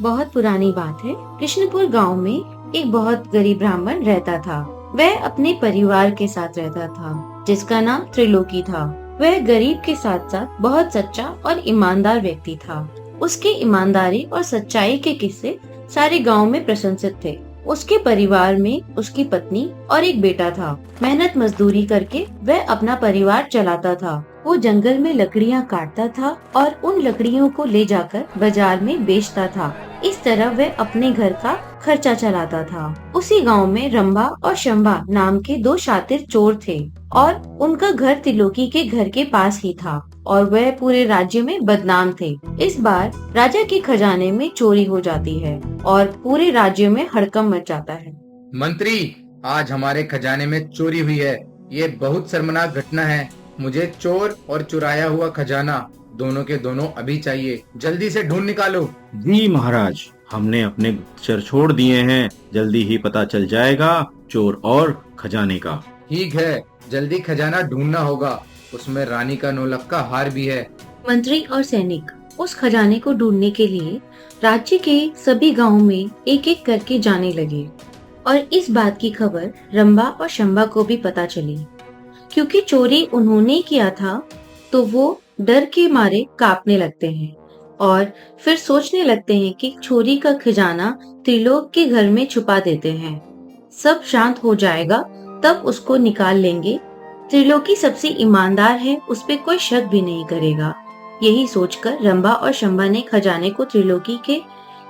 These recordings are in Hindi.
बहुत पुरानी बात है। कृष्णपुर गांव में एक बहुत गरीब ब्राह्मण रहता था। वह अपने परिवार के साथ रहता था, जिसका नाम त्रिलोकी था। वह गरीब के साथ साथ बहुत सच्चा और ईमानदार व्यक्ति था। उसके ईमानदारी और सच्चाई के किस्से सारे गांव में प्रशंसित थे। उसके परिवार में उसकी पत्नी और एक बेटा था। मेहनत मजदूरी करके वह अपना परिवार चलाता था। वो जंगल में लकड़ियाँ काटता था और उन लकड़ियों को ले जाकर बाजार में बेचता था। इस तरह वह अपने घर का खर्चा चलाता था। उसी गांव में रंभा और शंभा नाम के दो शातिर चोर थे और उनका घर त्रिलोकी के घर के पास ही था और वह पूरे राज्य में बदनाम थे। इस बार राजा के खजाने में चोरी हो जाती है और पूरे राज्य में हड़कंप मच जाता है। मंत्री, आज हमारे खजाने में चोरी हुई है। ये बहुत शर्मनाक घटना है। मुझे चोर और चुराया हुआ खजाना दोनों के दोनों अभी चाहिए। जल्दी से ढूंढ निकालो। जी महाराज, हमने अपने गुप्तचर छोड़ दिए हैं। जल्दी ही पता चल जाएगा चोर और खजाने का। ठीक है, जल्दी खजाना ढूंढना होगा। उसमें रानी का नौलखा हार भी है। मंत्री और सैनिक उस खजाने को ढूंढने के लिए राज्य के सभी गांवों में एक एक करके जाने लगे और इस बात की खबर रंभा और शंभा को भी पता चली। क्योंकि चोरी उन्होंने किया था तो वो डर के मारे कांपने लगते हैं और फिर सोचने लगते हैं कि चोरी का खजाना त्रिलोक के घर में छुपा देते हैं। सब शांत हो जाएगा तब उसको निकाल लेंगे। त्रिलोकी सबसे ईमानदार है, उस पे कोई शक भी नहीं करेगा। यही सोचकर रंभा और शंभा ने खजाने को त्रिलोकी के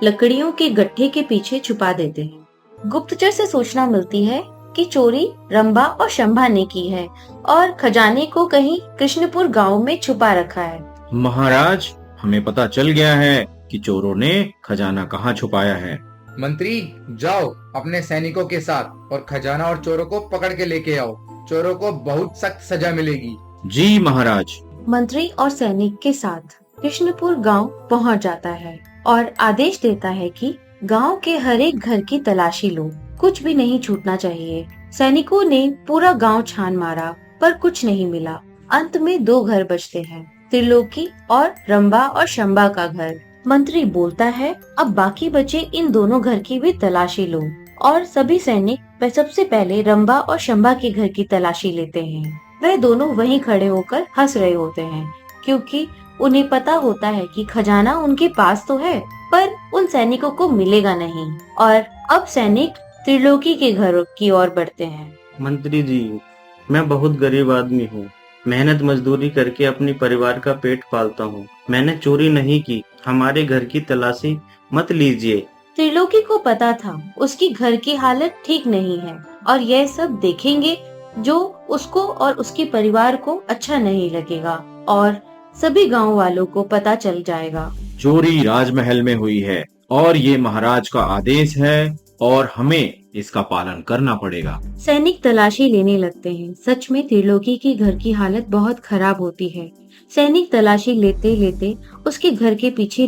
लकड़ियों के गट्ठे के पीछे छुपा देते हैं। गुप्तचर से सूचना मिलती है कि चोरी रंभा और शंभा ने की है और खजाने को कहीं कृष्णपुर गांव में छुपा रखा है। महाराज, हमें पता चल गया है कि चोरों ने खजाना कहाँ छुपाया है। मंत्री, जाओ अपने सैनिकों के साथ और खजाना और चोरों को पकड़ के लेके आओ। चोरों को बहुत सख्त सजा मिलेगी। जी महाराज। मंत्री और सैनिक के साथ कृष्णपुर गांव पहुंच जाता है और आदेश देता है कि गांव के हर एक घर की तलाशी लो, कुछ भी नहीं छूटना चाहिए। सैनिकों ने पूरा गांव छान मारा पर कुछ नहीं मिला। अंत में दो घर बचते हैं, त्रिलोकी और रंभा और शंभा का घर। मंत्री बोलता है, अब बाकी बचे इन दोनों घर की भी तलाशी लो और सभी सैनिक सबसे पहले रंभा और शंभा के घर की तलाशी लेते हैं। वह दोनों वहीं खड़े होकर हंस रहे होते हैं क्योंकि उन्हें पता होता है कि खजाना उनके पास तो है पर उन सैनिकों को मिलेगा नहीं। और अब सैनिक त्रिलोकी के घर की ओर बढ़ते हैं। मंत्री जी, मैं बहुत गरीब आदमी हूँ। मेहनत मजदूरी करके अपने परिवार का पेट पालता हूँ। मैंने चोरी नहीं की। हमारे घर की तलाशी मत लीजिए। त्रिलोकी को पता था उसकी घर की हालत ठीक नहीं है और यह सब देखेंगे जो उसको और उसके परिवार को अच्छा नहीं लगेगा और सभी गांव वालों को पता चल जाएगा। चोरी राजमहल में हुई है और ये महाराज का आदेश है और हमें इसका पालन करना पड़ेगा। सैनिक तलाशी लेने लगते हैं। सच में त्रिलोकी के घर की हालत बहुत खराब होती है। सैनिक तलाशी लेते लेते उसके घर के पीछे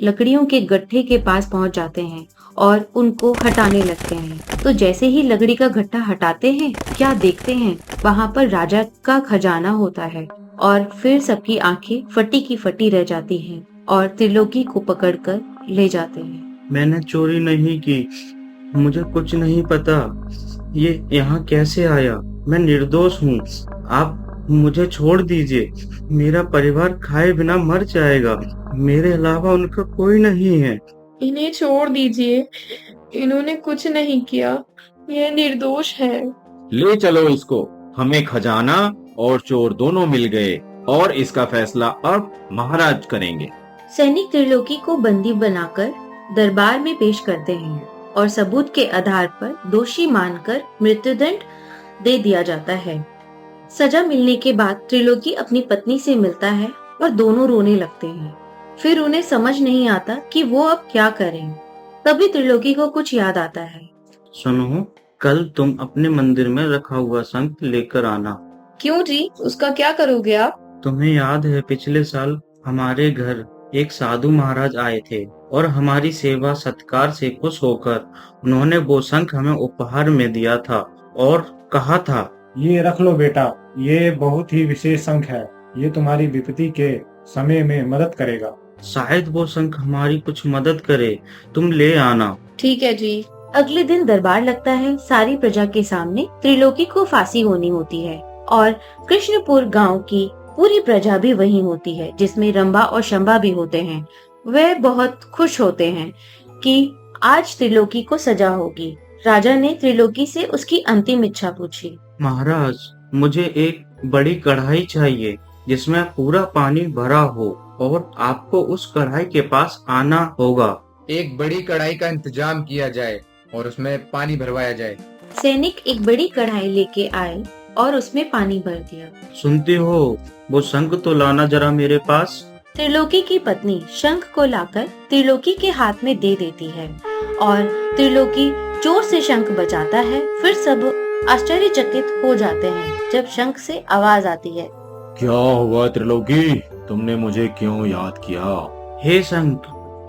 लकड़ियों के गट्ठे के पास पहुंच जाते हैं और उनको हटाने लगते हैं। तो जैसे ही लकड़ी का गट्ठा हटाते हैं, क्या देखते हैं, वहाँ पर राजा का खजाना होता है और फिर सबकी आंखें फटी की फटी रह जाती हैं और त्रिलोकी को पकड़कर ले जाते हैं। मैंने चोरी नहीं की। मुझे कुछ नहीं पता। ये यहाँ कैसे आया? मैं निर्दोष हूँ। आप मुझे छोड़ दीजिए। मेरा परिवार खाए बिना मर जाएगा। मेरे अलावा उनका कोई नहीं है। इन्हें छोड़ दीजिए, इन्होंने कुछ नहीं किया, ये निर्दोष है। ले चलो इसको। हमें खजाना और चोर दोनों मिल गए और इसका फैसला अब महाराज करेंगे। सैनिक त्रिलोकी को बंदी बनाकर दरबार में पेश करते हैं और सबूत के आधार पर दोषी मानकर मृत्युदंड दे दिया जाता है। सजा मिलने के बाद त्रिलोकी अपनी पत्नी से मिलता है और दोनों रोने लगते हैं। फिर उन्हें समझ नहीं आता कि वो अब क्या करें। तभी त्रिलोकी को कुछ याद आता है। सुनो, कल तुम अपने मंदिर में रखा हुआ शंख लेकर आना। क्यों जी, उसका क्या करोगे आप? तुम्हें याद है पिछले साल हमारे घर एक साधु महाराज आए थे और हमारी सेवा सत्कार से खुश होकर उन्होंने वो शंख हमें उपहार में दिया था और कहा था, ये रख लो बेटा, ये बहुत ही विशेष शंख है। ये तुम्हारी विपत्ति के समय में मदद करेगा। शायद वो शंख हमारी कुछ मदद करे। तुम ले आना। ठीक है जी। अगले दिन दरबार लगता है। सारी प्रजा के सामने त्रिलोकी को फांसी होनी होती है और कृष्णपुर गांव की पूरी प्रजा भी वहीं होती है, जिसमें रंभा और शंभा भी होते हैं। वे बहुत खुश होते हैं कि आज त्रिलोकी को सजा होगी। राजा ने त्रिलोकी से उसकी अंतिम इच्छा पूछी। महाराज, मुझे एक बड़ी कढ़ाई चाहिए जिसमें पूरा पानी भरा हो और आपको उस कढ़ाई के पास आना होगा। एक बड़ी कढ़ाई का इंतजाम किया जाए और उसमें पानी भरवाया जाए। सैनिक एक बड़ी कढ़ाई लेके आए और उसमें पानी भर दिया। सुनती हो, वो शंख तो लाना जरा मेरे पास। त्रिलोकी की पत्नी शंख को लाकर त्रिलोकी के हाथ में दे देती है और त्रिलोकी जोर से शंख बजाता है। फिर सब आश्चर्यचकित हो जाते हैं जब शंख से आवाज आती है। क्या हुआ त्रिलोकी, तुमने मुझे क्यों याद किया? हे शंख,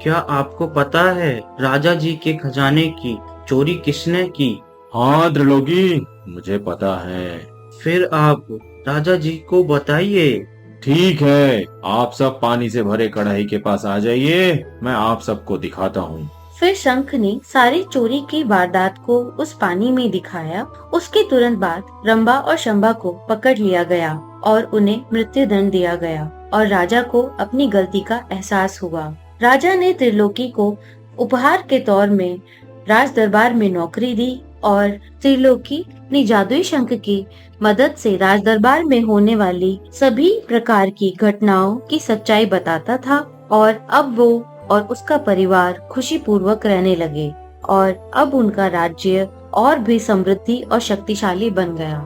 क्या आपको पता है राजा जी के खजाने की चोरी किसने की? हाँ त्रिलोकी, मुझे पता है। फिर आप राजा जी को बताइए। ठीक है, आप सब पानी से भरे कढ़ाई के पास आ जाइए, मैं आप सबको दिखाता हूँ। फिर शंख ने सारी चोरी की वारदात को उस पानी में दिखाया। उसके तुरंत बाद रंभा और शंभा को पकड़ लिया गया और उन्हें मृत्युदंड दिया गया और राजा को अपनी गलती का एहसास हुआ। राजा ने त्रिलोकी को उपहार के तौर में राज दरबार में नौकरी दी और त्रिलोकी अपनी जादुई शंख की मदद से राज दरबार में होने वाली सभी प्रकार की घटनाओं की सच्चाई बताता था। और अब वो और उसका परिवार खुशी पूर्वक रहने लगे और अब उनका राज्य और भी समृद्धि और शक्तिशाली बन गया।